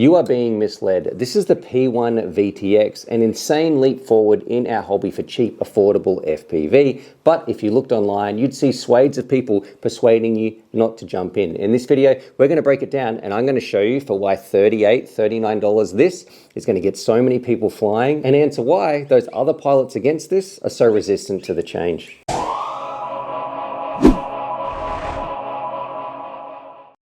You are being misled. This is the P1 VTX, an insane leap forward in our hobby for cheap, affordable FPV. But if you looked online, you'd see swathes of people persuading you not to jump in. In this video, we're going to break it down and I'm going to show you for why $38, $39 this is going to get so many people flying and answer why those other pilots against this are so resistant to the change.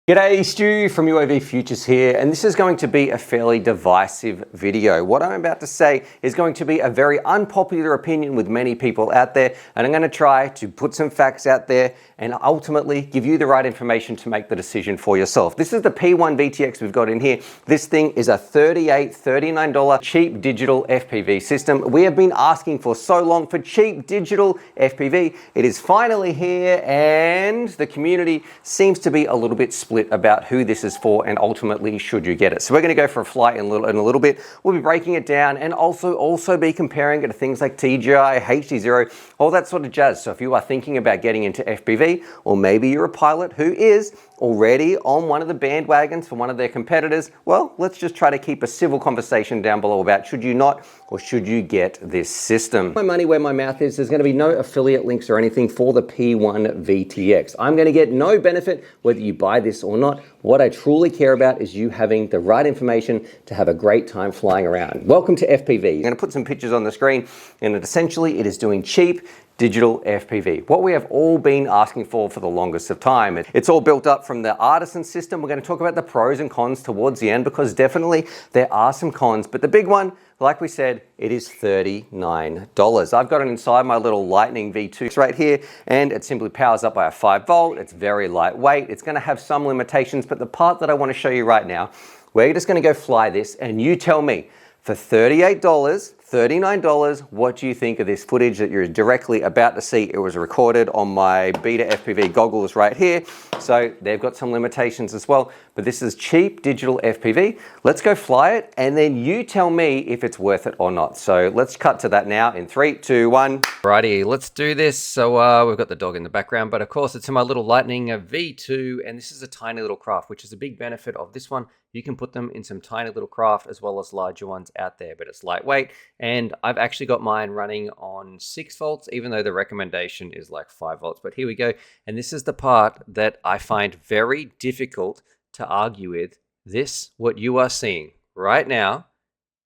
G'day, Stu from UAVfutures here, and this is going to be a fairly divisive video. What I'm about to say is going to be a very unpopular opinion with many people out there, and I'm going to try to put some facts out there and ultimately give you the right information to make the decision for yourself. This is the P1 VTX we've got in here. This thing is a $38, $39 cheap digital FPV system. We have been asking for so long for cheap digital FPV. It is finally here, and the community seems to be a little bit split about who this is for and ultimately should you get it. So we're going to go for a flight in a little bit. We'll be breaking it down and also be comparing it to things like TGI, hdzero, all that sort of jazz. So if you are thinking about getting into FPV, or maybe you're a pilot who is already on one of the bandwagons for one of their competitors, well, let's just try to keep a civil conversation down below about should you not or should you get this system. My money where my mouth is, there's going to be no affiliate links or anything for the P1 VTX. I'm going to get no benefit whether you buy this or not. What I truly care about is you having the right information to have a great time flying around. Welcome to FPV. I'm going to put some pictures on the screen, and essentially it is doing cheap digital FPV, what we have all been asking for the longest of time. It's all built up from the artisan system. We're going to talk about the pros and cons towards the end because definitely there are some cons, but the big one, like we said, it is $39. I've got it inside my little Lightning V2 right here, and it simply powers up by a 5-volt. It's very lightweight. It's going to have some limitations, but the part that I want to show you right now, we're just going to go fly this, and you tell me, for $38, $39, what do you think of this footage that you're directly about to see? It was recorded on my betafpv goggles right here. So they've got some limitations as well, but this is cheap digital FPV. Let's go fly it, and then you tell me if it's worth it or not. So let's cut to that now in 3, 2, 1. Righty, let's do this. So we've got the dog in the background, but of course it's in my little Lightning V2, and this is a tiny little craft, which is a big benefit of this one. You can put them in some tiny little craft as well as larger ones out there, but it's lightweight. And I've actually got mine running on 6 volts, even though the recommendation is like 5 volts. But here we go. And this is the part that I find very difficult to argue with. This, what you are seeing right now,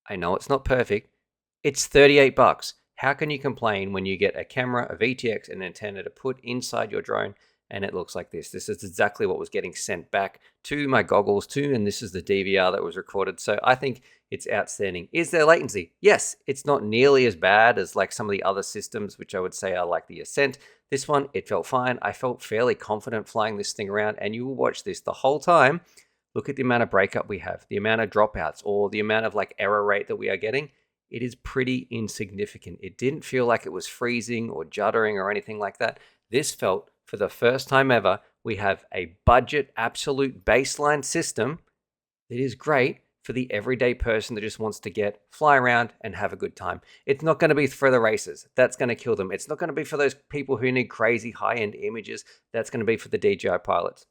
I know it's not perfect. It's 38 bucks. How can you complain when you get a camera, a VTX, and an antenna to put inside your drone? And it looks like this. This is exactly what was getting sent back to my goggles too, and this is the DVR that was recorded. So I think it's outstanding. Is there latency? Yes, it's not nearly as bad as like some of the other systems, which I would say are like the Ascent. This one, it felt fine. I felt fairly confident flying this thing around, and you will watch this the whole time. Look at the amount of breakup we have, the amount of dropouts, or the amount of like error rate that we are getting. It is pretty insignificant. It didn't feel like it was freezing or juddering or anything like that. This felt, for the first time ever, we have a budget absolute baseline system that is great for the everyday person that just wants to fly around and have a good time. It's not going to be for the racers. That's going to kill them. It's not going to be for those people who need crazy high-end images. That's going to be for the DJI pilots.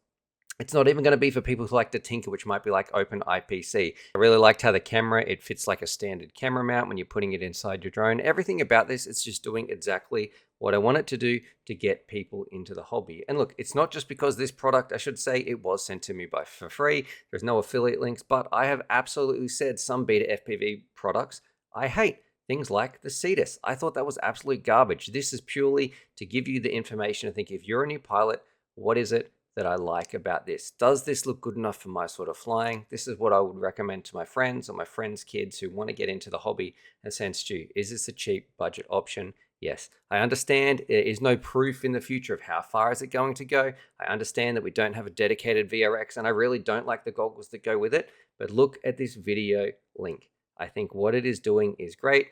It's not even going to be for people who like to tinker, which might be like open IPC. I really liked how the camera, it fits like a standard camera mount when you're putting it inside your drone. Everything about this, it's just doing exactly what I want it to do to get people into the hobby. And look, it's not just because this product, I should say, it was sent to me for free. There's no affiliate links, but I have absolutely said some betafpv products I hate. Things like the Cetus. I thought that was absolute garbage. This is purely to give you the information. I think if you're a new pilot, what is it that I like about this? Does this look good enough for my sort of flying? This is what I would recommend to my friends or my friends' kids who want to get into the hobby and say, Stu, is this a cheap budget option? Yes. I understand there is no proof in the future of how far is it going to go. I understand that we don't have a dedicated VRX, and I really don't like the goggles that go with it, but look at this video link. I think what it is doing is great.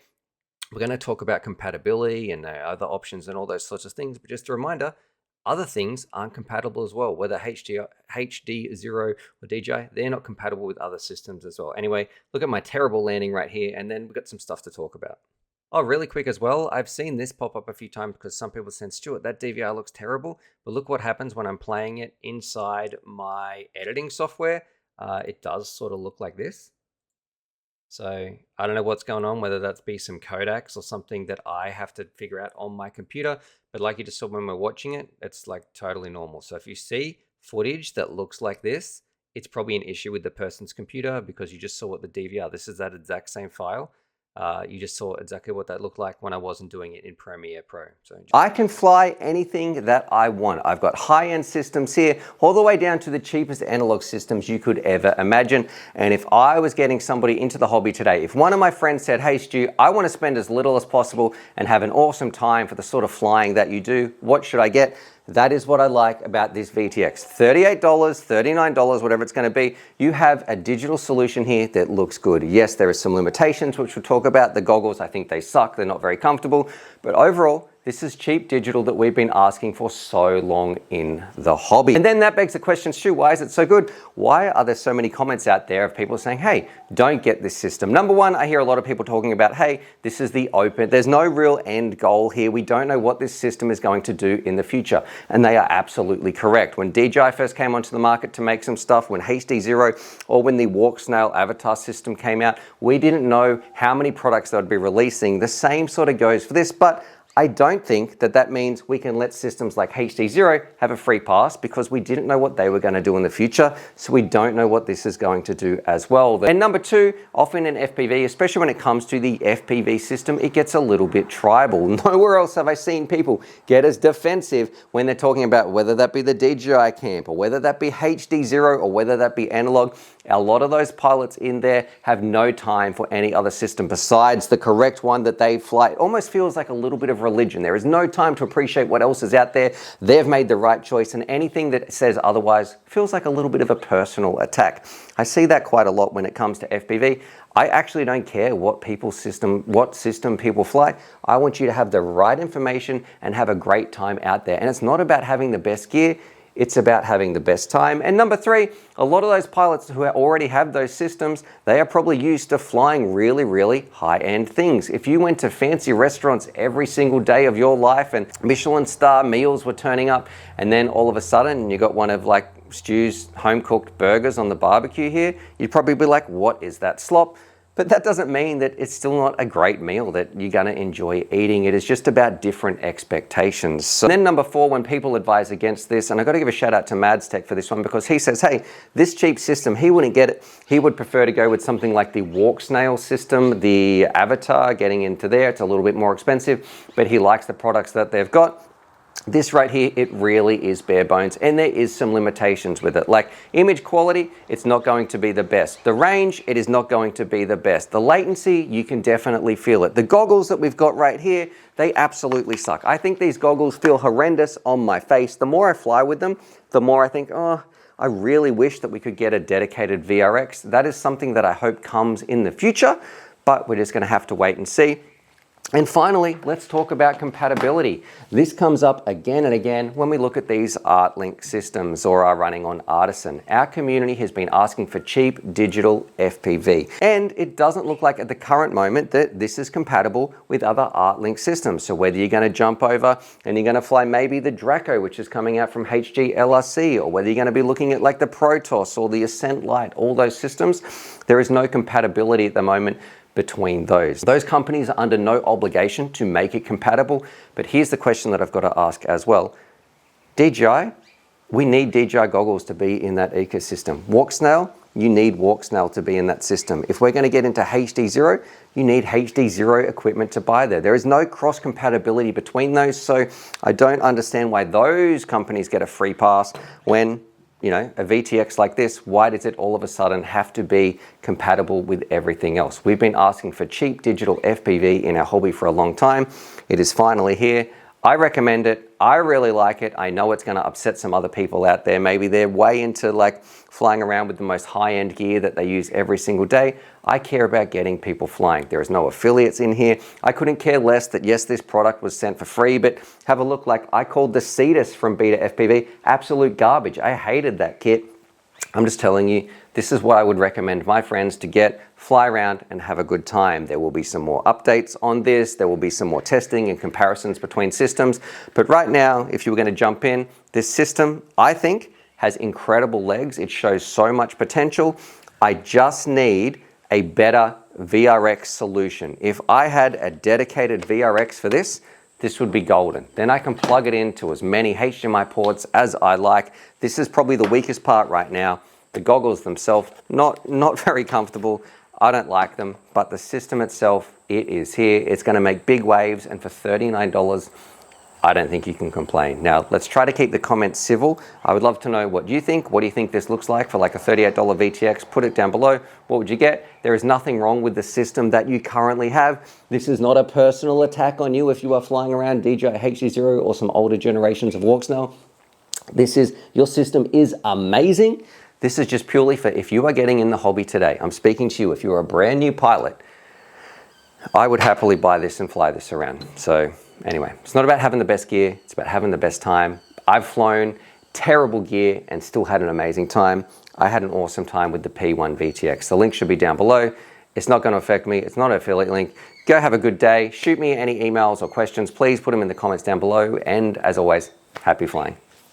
We're going to talk about compatibility and other options and all those sorts of things, but just a reminder, other things aren't compatible as well, whether hdzero or DJI, they're not compatible with other systems as well. Anyway, look at my terrible landing right here, and then we've got some stuff to talk about. Oh, really quick as well, I've seen this pop up a few times because some people said, Stuart, that DVR looks terrible, but look what happens when I'm playing it inside my editing software. it does sort of look like this. So I don't know what's going on, whether that's be some codecs or something that I have to figure out on my computer. But like you just saw when we're watching it, it's like totally normal. So if you see footage that looks like this, it's probably an issue with the person's computer because you just saw what the DVR, this is that exact same file. You just saw exactly what that looked like when I wasn't doing it in Premiere Pro. So I can fly anything that I want. I've got high-end systems here, all the way down to the cheapest analog systems you could ever imagine. And if I was getting somebody into the hobby today, if one of my friends said, hey Stu, I want to spend as little as possible and have an awesome time for the sort of flying that you do, what should I get? That is what I like about this VTX. $38, $39, whatever it's going to be. You have a digital solution here that looks good. Yes, there are some limitations, which we'll talk about. The goggles, I think they suck. They're not very comfortable. But overall, this is cheap digital that we've been asking for so long in the hobby. And then that begs the question, Stu, why is it so good? Why are there so many comments out there of people saying, hey, don't get this system? Number one, I hear a lot of people talking about, hey, this is the open. There's no real end goal here. We don't know what this system is going to do in the future. And they are absolutely correct. When DJI first came onto the market to make some stuff, when hdzero or when the walksnail avatar system came out, we didn't know how many products they would be releasing. The same sort of goes for this, but I don't think that that means we can let systems like hdzero have a free pass because we didn't know what they were going to do in the future, so we don't know what this is going to do as well. And number two, often in FPV, especially when it comes to the FPV system, it gets a little bit tribal. Nowhere else have I seen people get as defensive when they're talking about whether that be the DJI camp or whether that be hdzero or whether that be analog. A lot of those pilots in there have no time for any other system besides the correct one that they fly. It almost feels like a little bit of religion. There is no time to appreciate what else is out there. They've made the right choice, and anything that says otherwise feels like a little bit of a personal attack. I see that quite a lot when it comes to FPV. I actually don't care what system people fly. I want you to have the right information and have a great time out there. And it's not about having the best gear. It's about having the best time. And number three, a lot of those pilots who already have those systems, they are probably used to flying really, really high-end things. If you went to fancy restaurants every single day of your life and Michelin star meals were turning up, and then all of a sudden you got one of like Stu's home-cooked burgers on the barbecue here, you'd probably be like, what is that slop? But that doesn't mean that it's still not a great meal that you're going to enjoy eating. It is just about different expectations. So then number four, when people advise against this, and I've got to give a shout out to Mads Tech for this one because he says, hey, this cheap system, he wouldn't get it. He would prefer to go with something like the walksnail system, the avatar, getting into there. It's a little bit more expensive, but he likes the products that they've got. This right here, it really is bare bones, and there is some limitations with it. Like image quality, it's not going to be the best. The range, it is not going to be the best. The latency, you can definitely feel it. The goggles that we've got right here, they absolutely suck. I think these goggles feel horrendous on my face. The more I fly with them, the more I think, oh, I really wish that we could get a dedicated VRX. That is something that I hope comes in the future, but we're just gonna have to wait and see. And finally, let's talk about compatibility. This comes up again and again when we look at these ArtLink systems or are running on Artisan. Our community has been asking for cheap digital FPV. And it doesn't look like at the current moment that this is compatible with other ArtLink systems. So whether you're going to jump over and you're going to fly maybe the Draco, which is coming out from HG LRC, or whether you're going to be looking at like the Protoss or the Ascent Lite, all those systems, there is no compatibility at the moment between those. Those companies are under no obligation to make it compatible, but here's the question that I've got to ask as well. DJI, we need DJI goggles to be in that ecosystem. Walksnail, you need walksnail to be in that system. If we're going to get into hdzero, you need hdzero equipment to buy there. There is no cross compatibility between those, so I don't understand why those companies get a free pass when a VTX like this, why does it all of a sudden have to be compatible with everything else? We've been asking for cheap digital FPV in our hobby for a long time. It is finally here. I recommend it. I really like it. I know it's going to upset some other people out there. Maybe they're way into like flying around with the most high-end gear that they use every single day. I care about getting people flying. There is no affiliates in here. I couldn't care less that yes, this product was sent for free, but have a look. Like I called the Cetus from betafpv absolute garbage. I hated that kit. I'm just telling you, this is what I would recommend my friends to get, fly around and have a good time. There will be some more updates on this. There will be some more testing and comparisons between systems. But right now, if you were going to jump in, this system, I think, has incredible legs. It shows so much potential. I just need a better VRX solution. If I had a dedicated VRX for this, this would be golden. Then I can plug it into as many HDMI ports as I like. This is probably the weakest part right now. The goggles themselves, not very comfortable. I don't like them, but the system itself, it is here. It's gonna make big waves, and for $39, I don't think you can complain. Now, let's try to keep the comments civil. I would love to know what you think. What do you think this looks like for like a $38 VTX? Put it down below. What would you get? There is nothing wrong with the system that you currently have. This is not a personal attack on you if you are flying around DJI hdzero or some older generations of walksnail. Your system is amazing. This is just purely for if you are getting in the hobby today. I'm speaking to you. If you're a brand new pilot, I would happily buy this and fly this around. So anyway, it's not about having the best gear, it's about having the best time. I've flown terrible gear and still had an amazing time. I had an awesome time with the P1 VTX. The link should be down below. It's not going to affect me. It's not an affiliate link. Go have a good day. Shoot me any emails or questions. Please put them in the comments down below. And as always, happy flying.